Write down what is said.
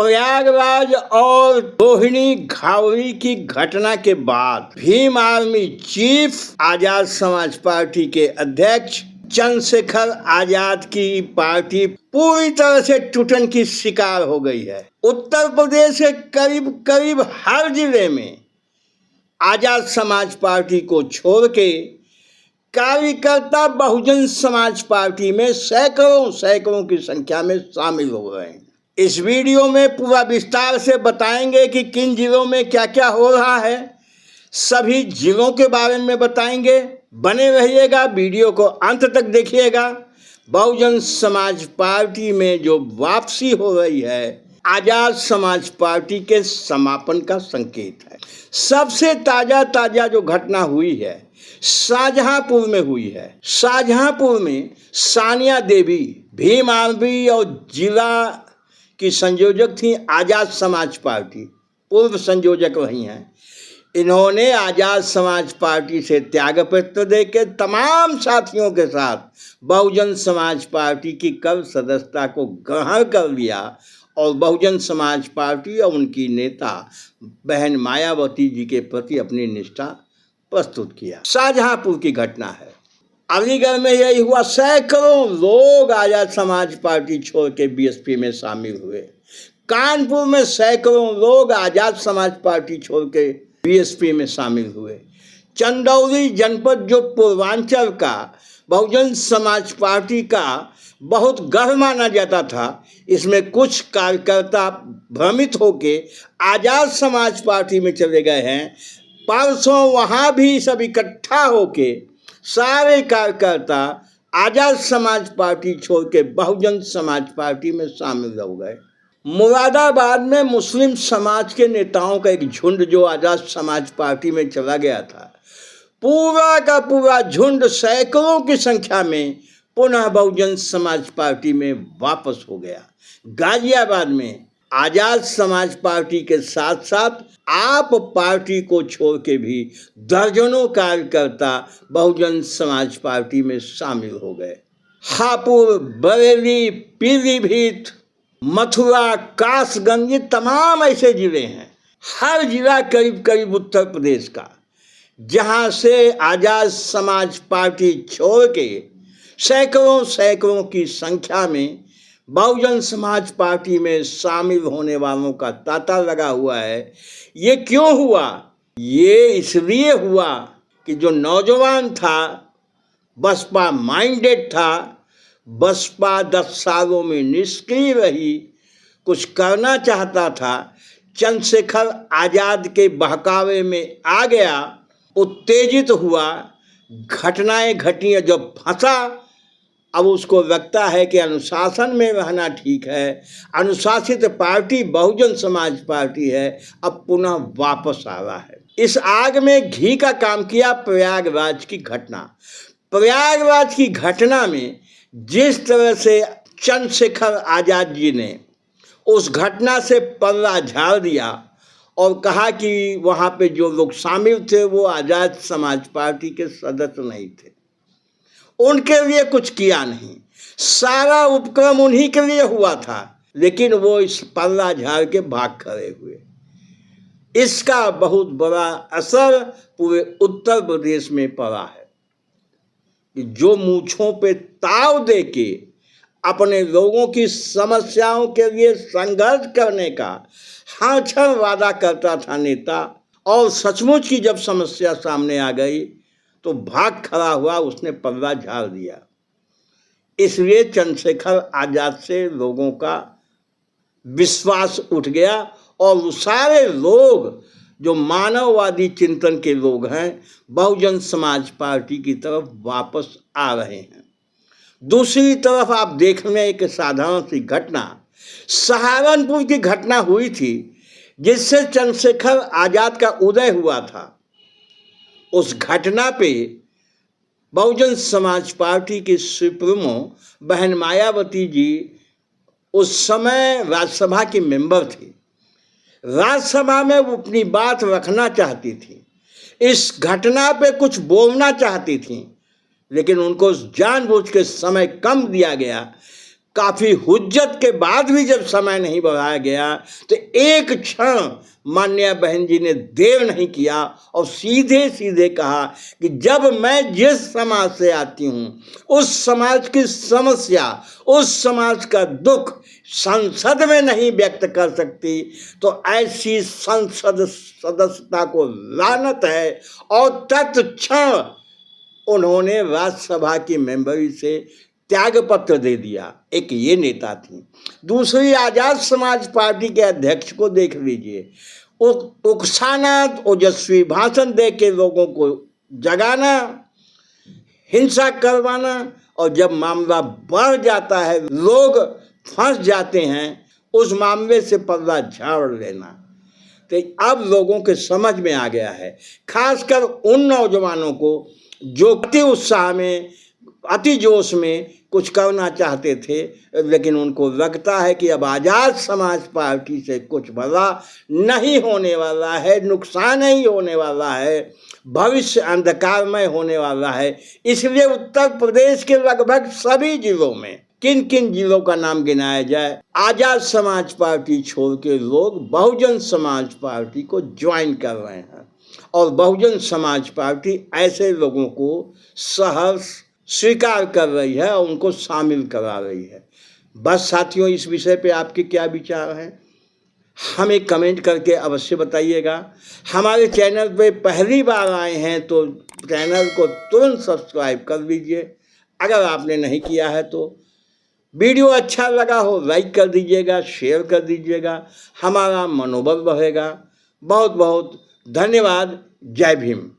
प्रयागराज और रोहिणी घावरी की घटना के बाद Bhim army chief, Azad Samaj party के अध्यक्ष चंद्रशेखर आजाद की पार्टी पूरी तरह से टूटन की शिकार हो गई है। उत्तर प्रदेश के करीब करीब हर जिले में आजाद समाज पार्टी को छोड़ के कार्यकर्ता बहुजन समाज पार्टी में सैकड़ों की संख्या में शामिल हो रहे हैं। इस वीडियो में पूरा विस्तार से बताएंगे कि किन जिलों में क्या क्या हो रहा है, सभी जिलों के बारे में बताएंगे। बने रहिएगा, वीडियो को अंत तक देखिएगा। बहुजन समाज पार्टी में जो वापसी हो रही है, आजाद समाज पार्टी के समापन का संकेत है। सबसे ताजा जो घटना हुई है शाहजहांपुर में हुई है। शाहजहांपुर में सानिया देवी भीम आर्मी और जिला की संयोजक थी आजाद समाज पार्टी, पूर्व संयोजक वही हैं। इन्होंने आजाद समाज पार्टी से त्यागपत्र देकर तमाम साथियों के साथ बहुजन समाज पार्टी की कल सदस्यता को ग्रहण कर लिया और बहुजन समाज पार्टी और उनकी नेता बहन मायावती जी के प्रति अपनी निष्ठा प्रस्तुत किया। शाहजहांपुर की घटना है। अलीगढ़ में यही हुआ, सैकड़ों लोग आजाद समाज पार्टी छोड़ के बीएसपी में शामिल हुए। कानपुर में सैकड़ों लोग आजाद समाज पार्टी छोड़ के बीएसपी में शामिल हुए। चंदौली जनपद जो पूर्वांचल का बहुजन समाज पार्टी का बहुत गढ़ माना जाता था, इसमें कुछ कार्यकर्ता भ्रमित होके आजाद समाज पार्टी में चले गए हैं। परसों वहाँ भी सब इकट्ठा होके सारे कार्यकर्ता आजाद समाज पार्टी छोड़ के बहुजन समाज पार्टी में शामिल हो गए। मुरादाबाद में मुस्लिम समाज के नेताओं का एक झुंड जो आजाद समाज पार्टी में चला गया था, पूरा का पूरा झुंड सैकड़ों की संख्या में पुनः बहुजन समाज पार्टी में वापस हो गया। गाजियाबाद में आजाद समाज पार्टी के साथ साथ आप पार्टी को छोड़ के भी दर्जनों कार्यकर्ता बहुजन समाज पार्टी में शामिल हो गए। हापुड़, बरेली, पीलीभीत, मथुरा, कासगंज, ये तमाम ऐसे जिले हैं। हर जिला करीब करीब उत्तर प्रदेश का, जहां से आजाद समाज पार्टी छोड़ के सैकड़ों की संख्या में बहुजन समाज पार्टी में शामिल होने वालों का तांता लगा हुआ है। ये क्यों हुआ? ये इसलिए हुआ कि जो नौजवान था, बसपा माइंडेड था, बसपा 10 सालों में निष्क्रिय रही, कुछ करना चाहता था, चंद्रशेखर आजाद के बहकावे में आ गया, उत्तेजित हुआ, घटनाएं घटी, जब फंसा अब उसको लगता है कि अनुशासन में रहना ठीक है, अनुशासित पार्टी बहुजन समाज पार्टी है, अब पुनः वापस आ रहा है। इस आग में घी का काम किया प्रयागराज की घटना। प्रयागराज की घटना में जिस तरह से चंद्रशेखर आजाद जी ने उस घटना से पल्ला झाड़ दिया और कहा कि वहाँ पे जो लोग शामिल थे वो आजाद समाज पार्टी के सदस्य नहीं थे, उनके लिए कुछ किया नहीं, सारा उपक्रम उन्हीं के लिए हुआ था, लेकिन वो इस पल्ला झाड़ के भाग खड़े हुए। इसका बहुत बड़ा असर पूरे उत्तर प्रदेश में पड़ा है कि जो मूंछों पे ताव दे के अपने लोगों की समस्याओं के लिए संघर्ष करने का हर क्षण वादा करता था नेता, और सचमुच की जब समस्या सामने आ गई तो भाग खड़ा हुआ, उसने पल्ला झाड़ दिया। इसलिए चंद्रशेखर आजाद से लोगों का विश्वास उठ गया और वो सारे लोग जो मानववादी चिंतन के लोग हैं बहुजन समाज पार्टी की तरफ वापस आ रहे हैं। दूसरी तरफ आप देख रहे हैं एक साधारण सी घटना, सहारनपुर की घटना हुई थी जिससे चंद्रशेखर आजाद का उदय हुआ था। उस घटना पे बहुजन समाज पार्टी की सुप्रीमो बहन मायावती जी उस समय राज्यसभा की मेंबर थी। राज्यसभा में वो अपनी बात रखना चाहती थी, इस घटना पे कुछ बोलना चाहती थी, लेकिन उनको जानबूझ के समय कम दिया गया काफी हुज्जत के बाद भी जब समय नहीं बढ़ाया गया तो एक क्षण मान्या बहन जी ने देर नहीं किया और सीधे सीधे कहा कि जब मैं जिस समाज से आती हूँ उस समाज की समस्या, उस समाज का दुख संसद में नहीं व्यक्त कर सकती तो ऐसी संसद सदस्यता को लानत है। और तत्क्षण उन्होंने राज्यसभा की मेंबरी से त्याग पत्र दे दिया। एक ये नेता थी। दूसरी आजाद समाज पार्टी के अध्यक्ष को देख लीजिए, उकसाना, ओजस्वी भाषण दे के लोगों को जगाना, हिंसा करवाना, और जब मामला बढ़ जाता है, लोग फंस जाते हैं, उस मामले से पर्दा झाड़ लेना। तो अब लोगों के समझ में आ गया है, खासकर उन नौजवानों को जो अति उत्साह में, अति जोश में कुछ करना चाहते थे, लेकिन उनको लगता है कि अब आजाद समाज पार्टी से कुछ भला नहीं होने वाला है, नुकसान ही होने वाला है, भविष्य अंधकारमय होने वाला है। इसलिए उत्तर प्रदेश के लगभग सभी जिलों में, किन किन जिलों का नाम गिनाया जाए, आजाद समाज पार्टी छोड़ के लोग बहुजन समाज पार्टी को ज्वाइन कर रहे हैं। और बहुजन समाज पार्टी ऐसे लोगों को सहर्ष स्वीकार कर रही है और उनको शामिल करा रही है। बस साथियों, इस विषय पे आपके क्या विचार हैं, हमें कमेंट करके अवश्य बताइएगा। हमारे चैनल पे पहली बार आए हैं तो चैनल को तुरंत सब्सक्राइब कर लीजिए। अगर आपने नहीं किया है तो वीडियो अच्छा लगा हो लाइक कर दीजिएगा, शेयर कर दीजिएगा, हमारा मनोबल बढ़ेगा। बहुत बहुत धन्यवाद। जय भीम।